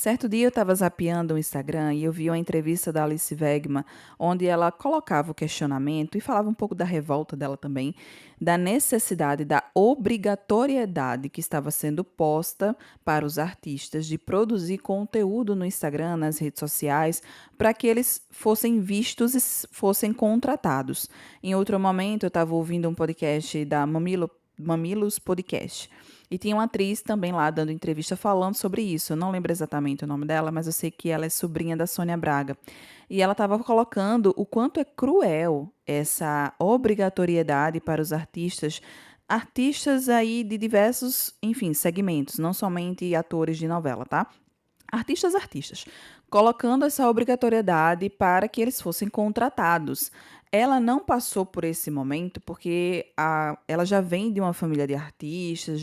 Certo dia eu estava zapeando o Instagram e eu vi uma entrevista da Alice Wegman, onde ela colocava o questionamento e falava um pouco da revolta dela também, da necessidade, da obrigatoriedade que estava sendo posta para os artistas de produzir conteúdo no Instagram, nas redes sociais, para que eles fossem vistos e fossem contratados. Em outro momento, eu estava ouvindo um podcast da Mamilos Podcast. E tinha uma atriz também lá dando entrevista falando sobre isso. Eu não lembro exatamente o nome dela, mas eu sei que ela é sobrinha da Sônia Braga. E ela estava colocando o quanto é cruel essa obrigatoriedade para os artistas, artistas aí de diversos, enfim, segmentos, não somente atores de novela, tá? Artistas, colocando essa obrigatoriedade para que eles fossem contratados. Ela não passou por esse momento porque ela já vem de uma família de artistas,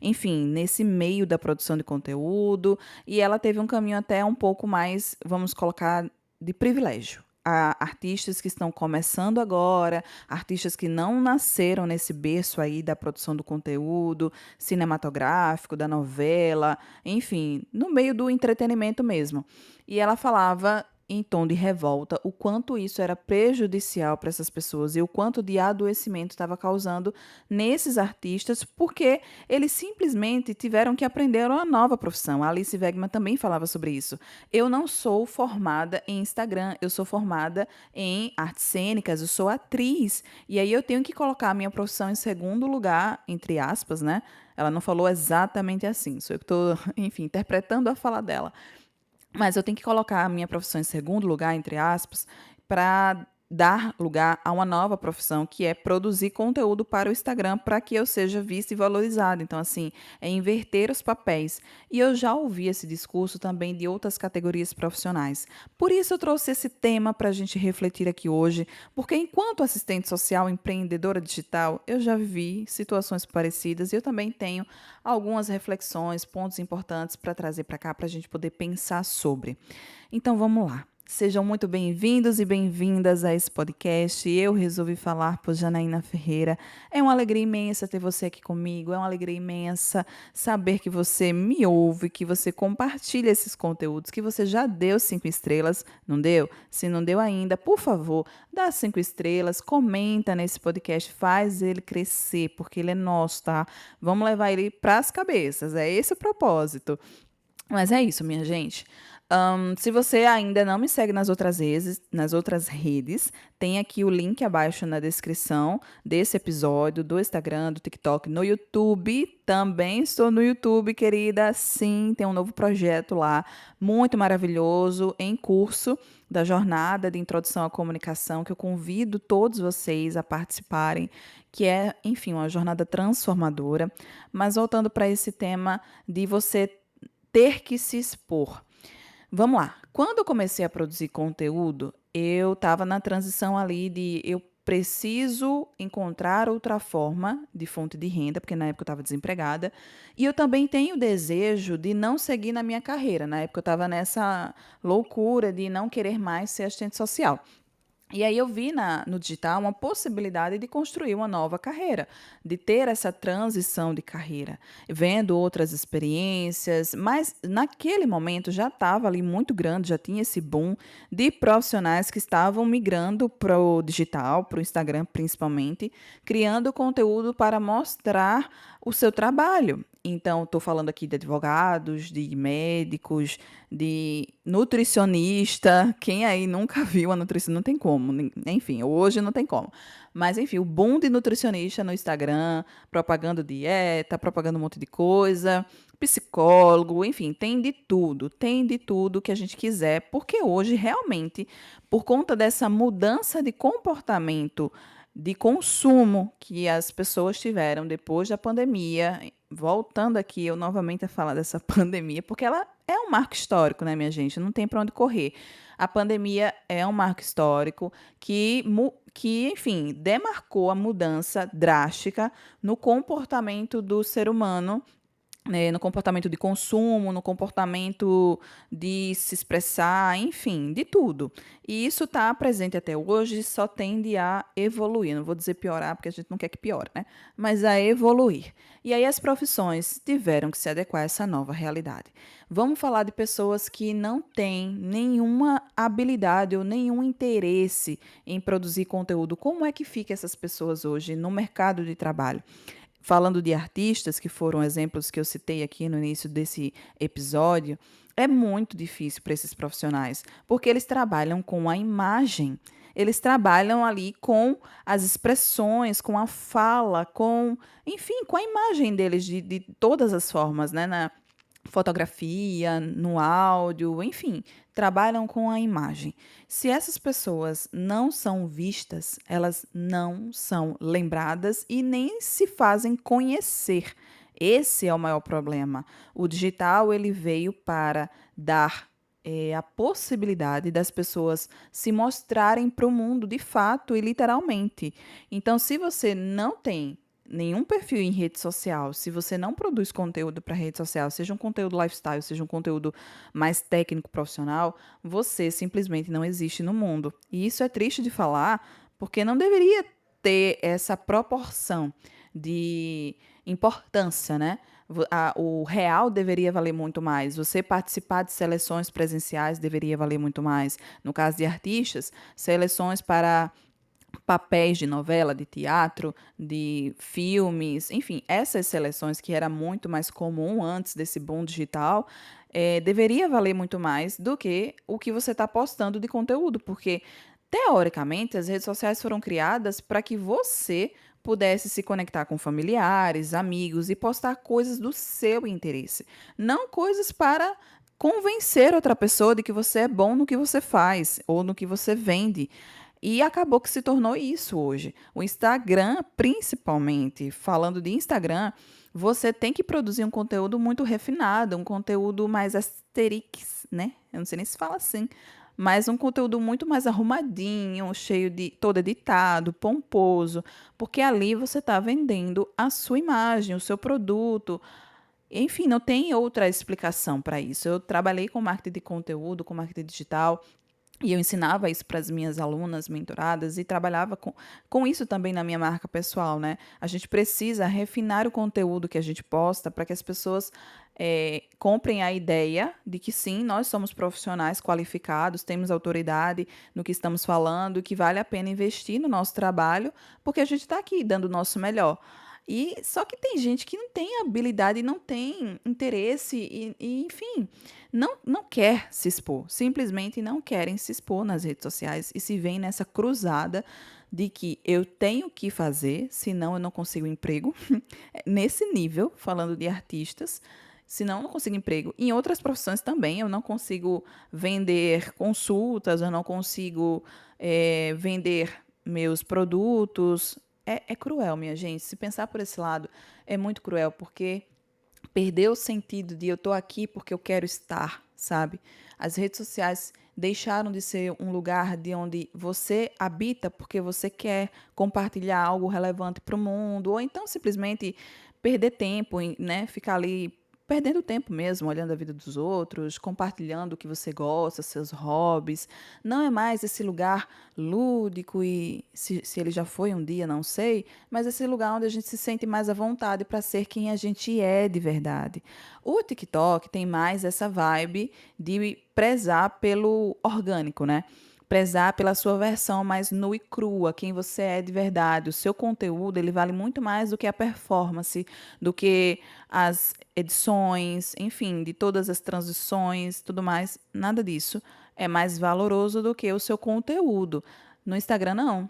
enfim, nesse meio da produção de conteúdo, e ela teve um caminho até um pouco mais, vamos colocar, de privilégio. A artistas que estão começando agora, artistas que não nasceram nesse berço aí da produção do conteúdo cinematográfico, da novela, enfim, no meio do entretenimento mesmo. E ela falava em tom de revolta o quanto isso era prejudicial para essas pessoas e o quanto de adoecimento estava causando nesses artistas, porque eles simplesmente tiveram que aprender uma nova profissão. A Alice Wegman também falava sobre isso. Eu não sou formada em Instagram, eu sou formada em artes cênicas, eu sou atriz. E aí eu tenho que colocar a minha profissão em segundo lugar, entre aspas, né? Ela não falou exatamente assim, sou eu que estou, enfim, interpretando a fala dela. Mas eu tenho que colocar a minha profissão em segundo lugar, entre aspas, para dar lugar a uma nova profissão, que é produzir conteúdo para o Instagram, para que eu seja vista e valorizada. Então, assim, é inverter os papéis. E eu já ouvi esse discurso também de outras categorias profissionais. Por isso, eu trouxe esse tema para a gente refletir aqui hoje, porque enquanto assistente social, empreendedora digital, eu já vi situações parecidas e eu também tenho algumas reflexões, pontos importantes para trazer para cá, para a gente poder pensar sobre. Então, vamos lá. Sejam muito bem-vindos e bem-vindas a esse podcast. Eu resolvi falar por Janaína Ferreira. É uma alegria imensa ter você aqui comigo. É uma alegria imensa saber que você me ouve, que você compartilha esses conteúdos, que você já deu 5 estrelas. Não deu? Se não deu ainda, por favor, dá 5 estrelas, comenta nesse podcast, faz ele crescer, porque ele é nosso, tá? Vamos levar ele para as cabeças. É esse o propósito. Mas é isso, minha gente. Se você ainda não me segue nas outras redes, tem aqui o link abaixo na descrição desse episódio, do Instagram, do TikTok, no YouTube. Também estou no YouTube, querida. Sim, tem um novo projeto lá, muito maravilhoso, em curso da jornada de introdução à comunicação, que eu convido todos vocês a participarem, que é, enfim, uma jornada transformadora. Mas voltando para esse tema de você ter que se expor. Vamos lá. Quando eu comecei a produzir conteúdo, eu estava na transição ali de eu preciso encontrar outra forma de fonte de renda, porque na época eu estava desempregada, e eu também tenho o desejo de não seguir na minha carreira. Na época eu estava nessa loucura de não querer mais ser assistente social. E aí eu vi no digital uma possibilidade de construir uma nova carreira, de ter essa transição de carreira, vendo outras experiências, mas naquele momento já estava ali muito grande, já tinha esse boom de profissionais que estavam migrando para o digital, para o Instagram principalmente, criando conteúdo para mostrar o seu trabalho. Então, estou falando aqui de advogados, de médicos, de nutricionista. Quem aí nunca viu a nutricionista? Não tem como. Enfim, hoje não tem como. Mas, enfim, o boom de nutricionista no Instagram, propagando dieta, propagando um monte de coisa, psicólogo, enfim, tem de tudo. Tem de tudo que a gente quiser, porque hoje, realmente, por conta dessa mudança de comportamento de consumo que as pessoas tiveram depois da pandemia. Voltando aqui, eu novamente a falar dessa pandemia, porque ela é um marco histórico, né, minha gente? Não tem para onde correr. A pandemia é um marco histórico que, enfim, demarcou a mudança drástica no comportamento do ser humano no comportamento de consumo, no comportamento de se expressar, enfim, de tudo. E isso está presente até hoje, só tende a evoluir. Não vou dizer piorar, porque a gente não quer que piore, né? Mas a evoluir. E aí as profissões tiveram que se adequar a essa nova realidade. Vamos falar de pessoas que não têm nenhuma habilidade ou nenhum interesse em produzir conteúdo. Como é que fica essas pessoas hoje no mercado de trabalho? Falando de artistas, que foram exemplos que eu citei aqui no início desse episódio, é muito difícil para esses profissionais, porque eles trabalham com a imagem. Eles trabalham ali com as expressões, com a fala, com, enfim, com a imagem deles de todas as formas, né? Na fotografia, no áudio, enfim, trabalham com a imagem. Se essas pessoas não são vistas, elas não são lembradas e nem se fazem conhecer. Esse é o maior problema. O digital ele veio para dar a possibilidade das pessoas se mostrarem para o mundo de fato e literalmente. Então, se você não tem nenhum perfil em rede social, se você não produz conteúdo para rede social, seja um conteúdo lifestyle, seja um conteúdo mais técnico, profissional, você simplesmente não existe no mundo. E isso é triste de falar, porque não deveria ter essa proporção de importância, né? O real deveria valer muito mais. Você participar de seleções presenciais deveria valer muito mais. No caso de artistas, seleções para papéis de novela, de teatro, de filmes, enfim, essas seleções que era muito mais comum antes desse boom digital, deveria valer muito mais do que o que você está postando de conteúdo, porque, teoricamente, as redes sociais foram criadas para que você pudesse se conectar com familiares, amigos e postar coisas do seu interesse, não coisas para convencer outra pessoa de que você é bom no que você faz ou no que você vende. E acabou que se tornou isso hoje. O Instagram, principalmente, falando de Instagram, você tem que produzir um conteúdo muito refinado, um conteúdo mais asterix, né? Eu não sei nem se fala assim, mas um conteúdo muito mais arrumadinho, cheio de todo editado, pomposo, porque ali você está vendendo a sua imagem, o seu produto. Enfim, não tem outra explicação para isso. Eu trabalhei com marketing de conteúdo, com marketing digital, e eu ensinava isso para as minhas alunas mentoradas e trabalhava com isso também na minha marca pessoal, né? A gente precisa refinar o conteúdo que a gente posta para que as pessoas comprem a ideia de que sim, nós somos profissionais qualificados, temos autoridade no que estamos falando, que vale a pena investir no nosso trabalho, porque a gente está aqui dando o nosso melhor. E só que tem gente que não tem habilidade, não tem interesse enfim, não quer se expor, simplesmente não querem se expor nas redes sociais e se veem nessa cruzada de que eu tenho que fazer, senão eu não consigo emprego. Nesse nível, falando de artistas, senão eu não consigo emprego. Em outras profissões também, eu não consigo vender consultas, eu não consigo vender meus produtos. É cruel, minha gente. Se pensar por esse lado, é muito cruel, porque perdeu o sentido de eu estou aqui porque eu quero estar, sabe? As redes sociais deixaram de ser um lugar de onde você habita porque você quer compartilhar algo relevante para o mundo, ou então simplesmente perder tempo, né? Ficar ali perdendo tempo mesmo, olhando a vida dos outros, compartilhando o que você gosta, seus hobbies. Não é mais esse lugar lúdico e se ele já foi um dia, não sei, mas esse lugar onde a gente se sente mais à vontade para ser quem a gente é de verdade. O TikTok tem mais essa vibe de prezar pelo orgânico, né? Prezar pela sua versão mais nua e crua, quem você é de verdade. O seu conteúdo, ele vale muito mais do que a performance, do que as edições, enfim, de todas as transições, tudo mais. Nada disso é mais valoroso do que o seu conteúdo. No Instagram, não.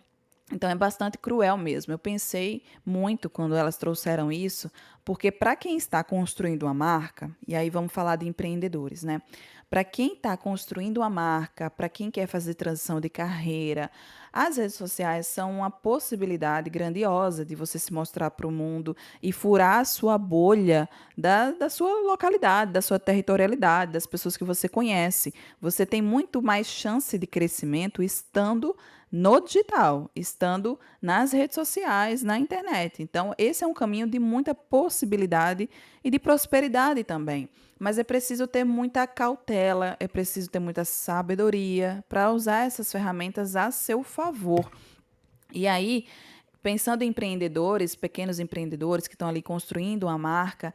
Então é bastante cruel mesmo. Eu pensei muito quando elas trouxeram isso, porque para quem está construindo uma marca, e aí vamos falar de empreendedores, né? Para quem está construindo uma marca, para quem quer fazer transição de carreira, as redes sociais são uma possibilidade grandiosa de você se mostrar para o mundo e furar a sua bolha da sua localidade, da sua territorialidade, das pessoas que você conhece. Você tem muito mais chance de crescimento estando no digital, estando nas redes sociais, na internet. Então, esse é um caminho de muita possibilidade e de prosperidade também. Mas é preciso ter muita cautela, é preciso ter muita sabedoria para usar essas ferramentas a seu favor. E aí, pensando em empreendedores, pequenos empreendedores que estão ali construindo uma marca,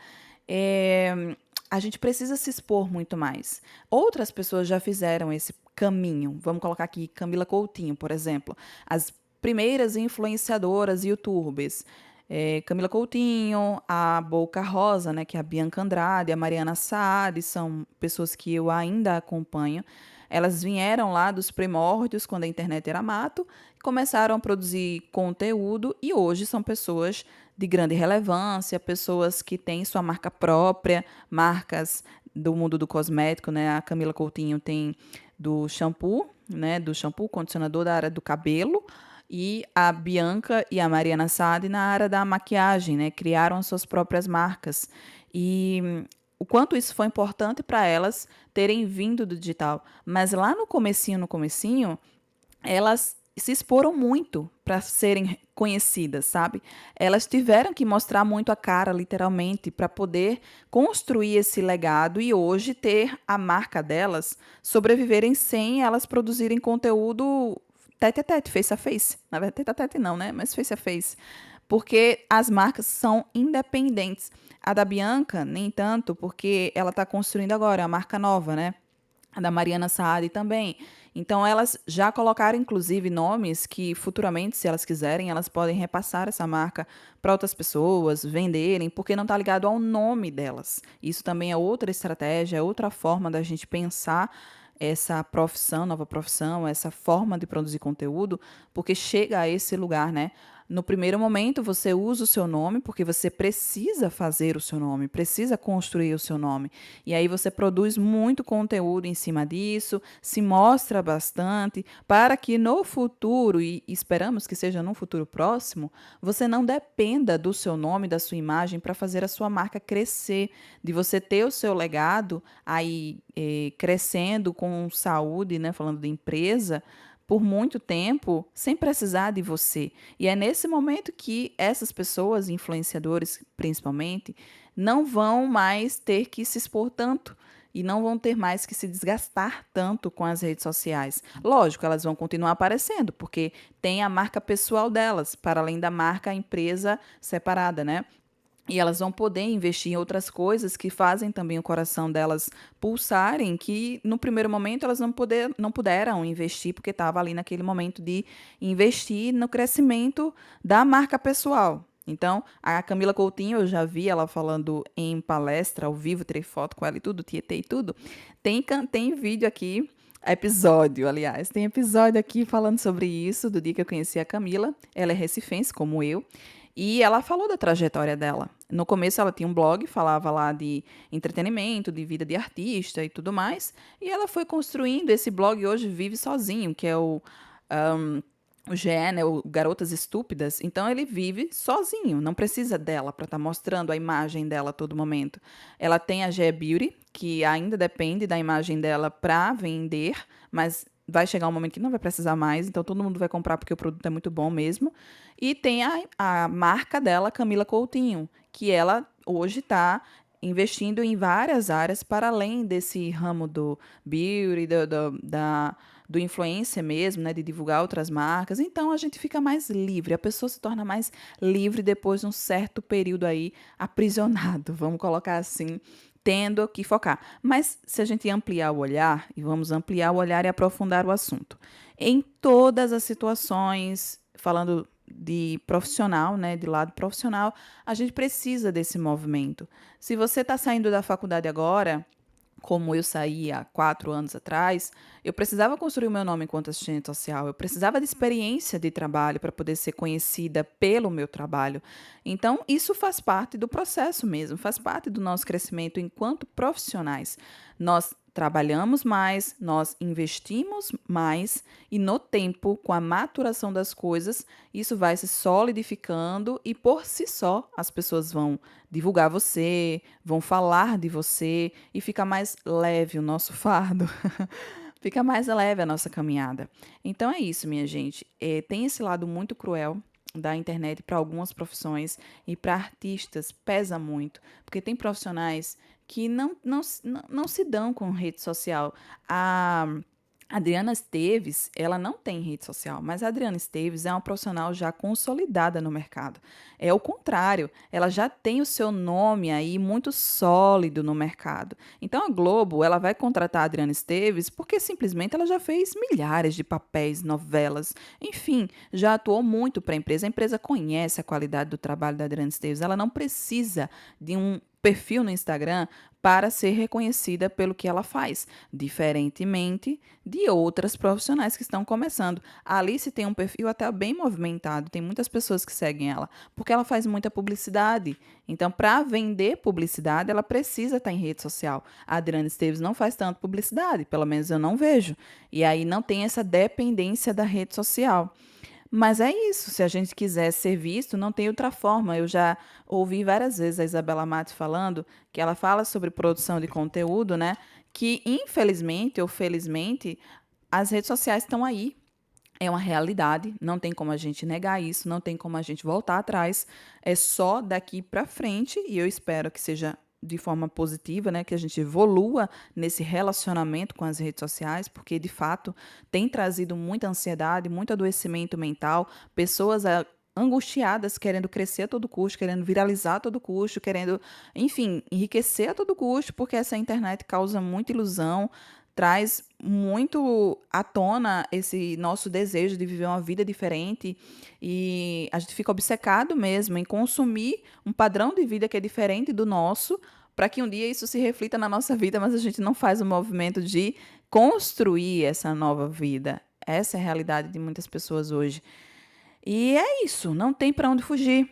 a gente precisa se expor muito mais. Outras pessoas já fizeram esse caminho. Vamos colocar aqui Camila Coutinho, por exemplo. As primeiras influenciadoras YouTubers. Camila Coutinho, a Boca Rosa, né, que é a Bianca Andrade, a Mariana Saad, são pessoas que eu ainda acompanho. Elas vieram lá dos primórdios, quando a internet era mato, começaram a produzir conteúdo e hoje são pessoas de grande relevância, pessoas que têm sua marca própria, marcas do mundo do cosmético, né? A Camila Coutinho tem do shampoo, né? Do shampoo, condicionador da área do cabelo, e a Bianca e a Mariana Saad na área da maquiagem, né? Criaram suas próprias marcas. E o quanto isso foi importante para elas terem vindo do digital. Mas lá no comecinho, elas se exporam muito para serem conhecidas, sabe? Elas tiveram que mostrar muito a cara, literalmente, para poder construir esse legado e hoje ter a marca delas sobreviverem sem elas produzirem conteúdo tete a tete, face a face. Na verdade, tete a tete não, né? Mas face a face. Porque as marcas são independentes. A da Bianca, nem tanto, porque ela está construindo agora a marca nova, né? A da Mariana Saad também. Então, elas já colocaram, inclusive, nomes que futuramente, se elas quiserem, elas podem repassar essa marca para outras pessoas, venderem, porque não está ligado ao nome delas. Isso também é outra estratégia, é outra forma da gente pensar essa profissão, nova profissão, essa forma de produzir conteúdo, porque chega a esse lugar, né? No primeiro momento, você usa o seu nome, porque você precisa fazer o seu nome, precisa construir o seu nome. E aí você produz muito conteúdo em cima disso, se mostra bastante, para que no futuro, e esperamos que seja num futuro próximo, você não dependa do seu nome, da sua imagem, para fazer a sua marca crescer, de você ter o seu legado aí crescendo com saúde, né, falando de empresa, por muito tempo, sem precisar de você. E é nesse momento que essas pessoas, influenciadores principalmente, não vão mais ter que se expor tanto e não vão ter mais que se desgastar tanto com as redes sociais. Lógico, elas vão continuar aparecendo, porque tem a marca pessoal delas, para além da marca, a empresa separada, né? E elas vão poder investir em outras coisas que fazem também o coração delas pulsarem, que no primeiro momento elas não puderam investir, porque estava ali naquele momento de investir no crescimento da marca pessoal. Então, a Camila Coutinho, eu já vi ela falando em palestra, ao vivo, tirei foto com ela e tudo, tietei tudo. Tem vídeo aqui, episódio, aliás, tem episódio aqui falando sobre isso, do dia que eu conheci a Camila. Ela é recifense, como eu. E ela falou da trajetória dela. No começo ela tinha um blog, falava lá de entretenimento, de vida de artista e tudo mais. E ela foi construindo esse blog e hoje vive sozinho, que é o GE, né, o Garotas Estúpidas. Então ele vive sozinho, não precisa dela para estar mostrando a imagem dela a todo momento. Ela tem a GE Beauty, que ainda depende da imagem dela para vender, mas vai chegar um momento que não vai precisar mais, então todo mundo vai comprar porque o produto é muito bom mesmo. E tem a marca dela, Camila Coutinho, que ela hoje está investindo em várias áreas para além desse ramo do beauty, do influencer mesmo, né, de divulgar outras marcas. Então a gente fica mais livre, a pessoa se torna mais livre depois de um certo período aí aprisionado, vamos colocar assim, tendo que focar. Mas se a gente ampliar o olhar, e vamos ampliar o olhar e aprofundar o assunto, em todas as situações, falando de profissional, né, de lado profissional, a gente precisa desse movimento. Se você está saindo da faculdade agora, como eu saí há 4 anos atrás, eu precisava construir o meu nome enquanto assistente social, eu precisava de experiência de trabalho para poder ser conhecida pelo meu trabalho. Então, isso faz parte do processo mesmo, faz parte do nosso crescimento enquanto profissionais. Nós trabalhamos mais, nós investimos mais e no tempo, com a maturação das coisas, isso vai se solidificando e por si só as pessoas vão divulgar você, vão falar de você e fica mais leve o nosso fardo. Fica mais leve a nossa caminhada. Então é isso, minha gente. Tem esse lado muito cruel da internet para algumas profissões e para artistas pesa muito, porque tem profissionais que não se dão com rede social. A Adriana Esteves, ela não tem rede social, mas a Adriana Esteves é uma profissional já consolidada no mercado. É o contrário, ela já tem o seu nome aí muito sólido no mercado. Então a Globo, ela vai contratar a Adriana Esteves porque simplesmente ela já fez milhares de papéis, novelas, enfim, já atuou muito para a empresa. A empresa conhece a qualidade do trabalho da Adriana Esteves, ela não precisa de um perfil no Instagram para ser reconhecida pelo que ela faz, diferentemente de outras profissionais que estão começando. A Alice tem um perfil até bem movimentado, tem muitas pessoas que seguem ela, porque ela faz muita publicidade. Então, para vender publicidade, ela precisa estar em rede social. A Adriana Esteves não faz tanto publicidade, pelo menos eu não vejo. E aí não tem essa dependência da rede social. Mas é isso, se a gente quiser ser visto, não tem outra forma. Eu já ouvi várias vezes a Isabela Matos falando que ela fala sobre produção de conteúdo, né? Que infelizmente ou felizmente as redes sociais estão aí. É uma realidade, não tem como a gente negar isso, não tem como a gente voltar atrás. É só daqui para frente e eu espero que seja de forma positiva, né, que a gente evolua nesse relacionamento com as redes sociais, porque de fato tem trazido muita ansiedade, muito adoecimento mental, pessoas angustiadas, querendo crescer a todo custo, querendo viralizar a todo custo, querendo, enfim, enriquecer a todo custo, porque essa internet causa muita ilusão, traz muito à tona esse nosso desejo de viver uma vida diferente e a gente fica obcecado mesmo em consumir um padrão de vida que é diferente do nosso, para que um dia isso se reflita na nossa vida, mas a gente não faz o movimento de construir essa nova vida. Essa é a realidade de muitas pessoas hoje. E é isso, não tem para onde fugir.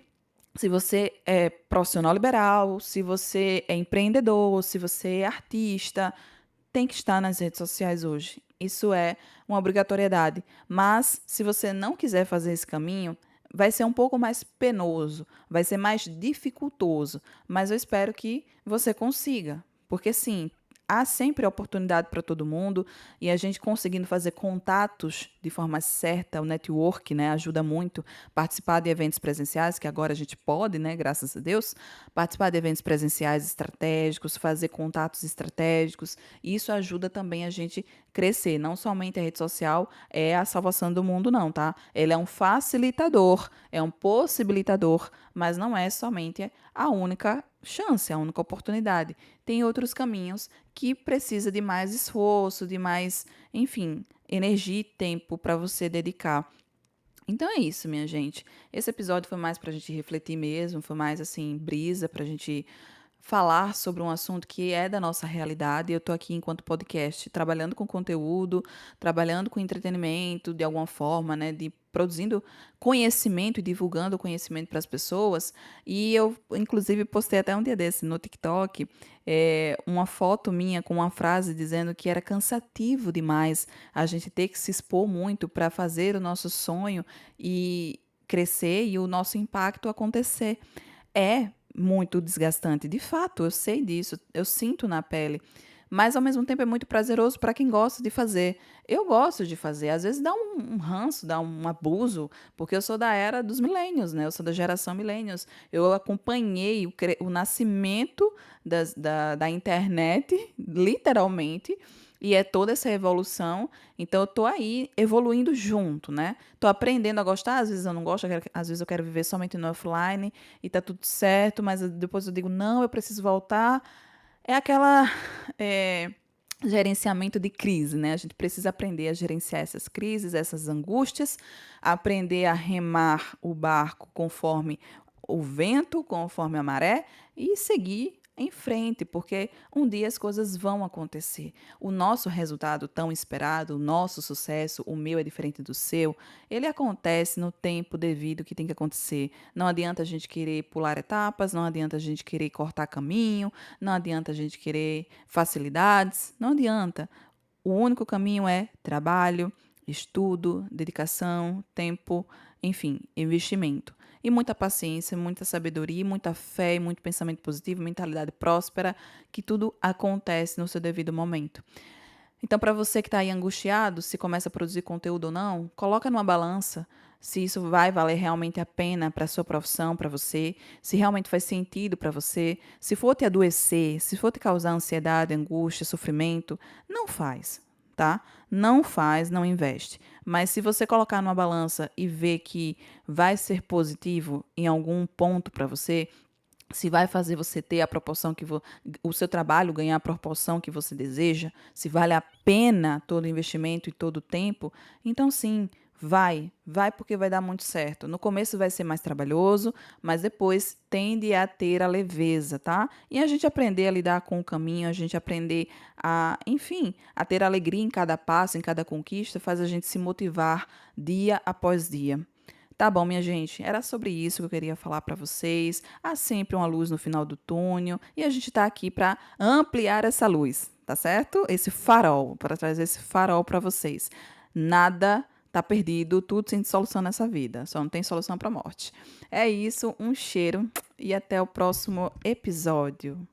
Se você é profissional liberal, se você é empreendedor, se você é artista, tem que estar nas redes sociais hoje. Isso é uma obrigatoriedade. Mas, se você não quiser fazer esse caminho, vai ser um pouco mais penoso, vai ser mais dificultoso. Mas eu espero que você consiga. Porque, sim, há sempre oportunidade para todo mundo e a gente conseguindo fazer contatos de forma certa, o network, né, ajuda muito. Participar de eventos presenciais, que agora a gente pode, né, graças a Deus, participar de eventos presenciais estratégicos, fazer contatos estratégicos, isso ajuda também a gente crescer. Não somente a rede social é a salvação do mundo, não, tá? Ele é um facilitador, é um possibilitador, mas não é somente a única chance, a única oportunidade. Tem outros caminhos que precisa de mais esforço, de mais, enfim, energia e tempo para você dedicar. Então é isso, minha gente. Esse episódio foi mais para a gente refletir mesmo, foi mais assim, brisa para a gente falar sobre um assunto que é da nossa realidade. Eu estou aqui enquanto podcast, trabalhando com conteúdo, trabalhando com entretenimento de alguma forma, né, de produzindo conhecimento e divulgando conhecimento para as pessoas. E eu, inclusive, postei até um dia desse no TikTok, uma foto minha com uma frase dizendo que era cansativo demais a gente ter que se expor muito para fazer o nosso sonho e crescer e o nosso impacto acontecer. É muito desgastante, de fato, eu sei disso, eu sinto na pele. Mas ao mesmo tempo é muito prazeroso para quem gosta de fazer. Eu gosto de fazer, às vezes dá um ranço, dá um abuso, porque eu sou da era dos millennials, né? Eu sou da geração millennials. Eu acompanhei o nascimento da internet, literalmente, e é toda essa evolução. Então eu tô aí evoluindo junto, né? Tô aprendendo a gostar, às vezes eu não gosto, às vezes eu quero viver somente no offline e tá tudo certo, mas depois eu digo, não, eu preciso voltar. É aquela gerenciamento de crise, né? A gente precisa aprender a gerenciar essas crises, essas angústias, aprender a remar o barco conforme o vento, conforme a maré e seguir em frente, porque um dia as coisas vão acontecer. O nosso resultado tão esperado, o nosso sucesso, o meu é diferente do seu, ele acontece no tempo devido que tem que acontecer. Não adianta a gente querer pular etapas, não adianta a gente querer cortar caminho, não adianta a gente querer facilidades, não adianta. O único caminho é trabalho, estudo, dedicação, tempo, enfim, investimento. E muita paciência, muita sabedoria, muita fé, muito pensamento positivo, mentalidade próspera, que tudo acontece no seu devido momento. Então, para você que está aí angustiado, se começa a produzir conteúdo ou não, coloca numa balança se isso vai valer realmente a pena para a sua profissão, para você, se realmente faz sentido para você, se for te adoecer, se for te causar ansiedade, angústia, sofrimento, não faz, tá? Não faz, não investe. Mas se você colocar numa balança e ver que vai ser positivo em algum ponto para você, se vai fazer você ter a proporção o seu trabalho ganhar a proporção que você deseja, se vale a pena todo o investimento e todo o tempo, então sim, vai porque vai dar muito certo. No começo vai ser mais trabalhoso, mas depois tende a ter a leveza, tá? E a gente aprender a lidar com o caminho, a gente aprender a, enfim, a ter alegria em cada passo, em cada conquista, faz a gente se motivar dia após dia. Tá bom, minha gente, era sobre isso que eu queria falar para vocês. Há sempre uma luz no final do túnel e a gente está aqui para ampliar essa luz, tá certo? Esse farol, para trazer esse farol para vocês. Nada tá perdido, tudo tem solução nessa vida, só não tem solução para a morte. É isso, um cheiro e até o próximo episódio.